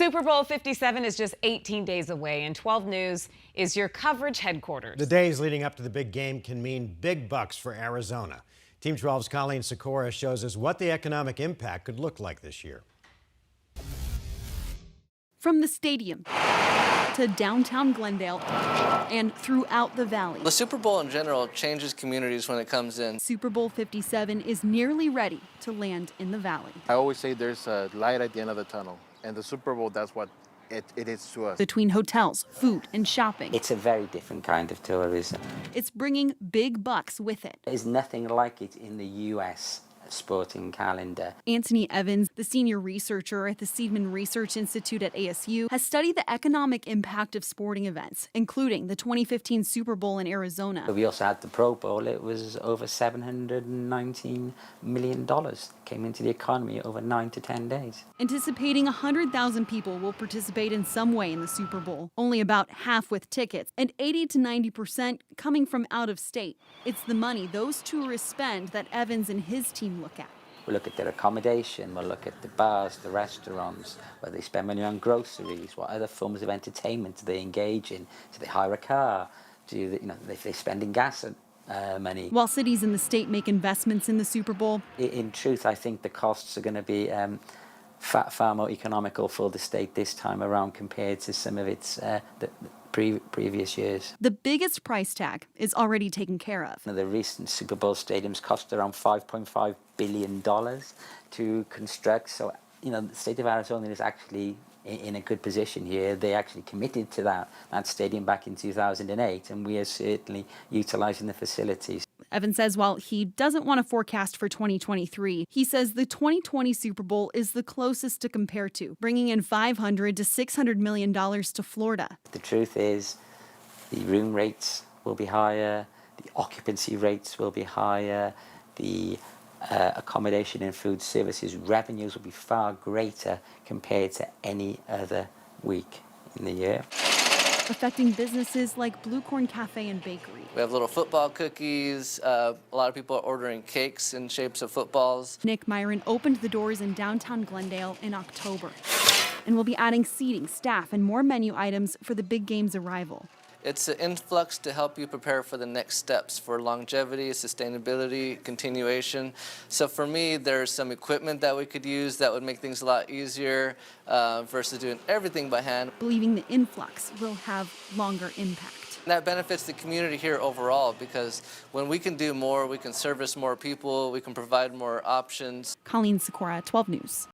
Super Bowl 57 is just 18 days away, and 12 News is your coverage headquarters. The days leading up to the big game can mean big bucks for Arizona. Team 12's Colleen Sikora shows us what the economic impact could look like this year. From the stadium to downtown Glendale and throughout the valley. The Super Bowl in general changes communities when it comes in. Super Bowl 57 is nearly ready to land in the valley. I always say there's a light at the end of the tunnel, and the Super Bowl, that's what it is to us. Between hotels, food, and shopping, It's a very different kind of tourism. it's bringing big bucks with it. There's nothing like it in the US sporting calendar. Anthony Evans, the senior researcher at the Seidman Research Institute at ASU, has studied the economic impact of sporting events, including the 2015 Super Bowl in Arizona. We also had the Pro Bowl. It was over $719 million came into the economy over 9 to 10 days. Anticipating 100,000 people will participate in some way in the Super Bowl, only about half with tickets, and 80 to 90% coming from out of state. It's the money those tourists spend that Evans and his team look at. We'll look at their accommodation, we'll look at the bars, the restaurants, whether they spend money on groceries, what other forms of entertainment do they engage in, do they hire a car, if they spend in gas money. While cities in the state make investments in the Super Bowl, In truth, I think the costs are going to be far more economical for the state this time around compared to some of its previous years. the biggest price tag is already taken care of. The recent Super Bowl stadiums cost around $5.5 billion to construct. So, the state of Arizona is actually in a good position here. They actually committed to that stadium back in 2008, and we are certainly utilizing the facilities. Evans says while he doesn't want to forecast for 2023, he says the 2020 Super Bowl is the closest to compare to, bringing in $500 to $600 million to Florida. The truth is, the room rates will be higher, the occupancy rates will be higher, the accommodation and food services revenues will be far greater compared to any other week in the year. Affecting businesses like Blue Corn Cafe and Bakery. We have little football cookies. A lot of people are ordering cakes in shapes of footballs. Nick Myron opened the doors in downtown Glendale in October and will be adding seating, staff, and more menu items for the big game's arrival. It's an influx to help you prepare for the next steps for longevity, sustainability, continuation. So for me, there's some equipment that we could use that would make things a lot easier versus doing everything by hand. Believing the influx will have longer impact. That benefits the community here overall because when we can do more, we can service more people, we can provide more options. Colleen Sikora, 12 News.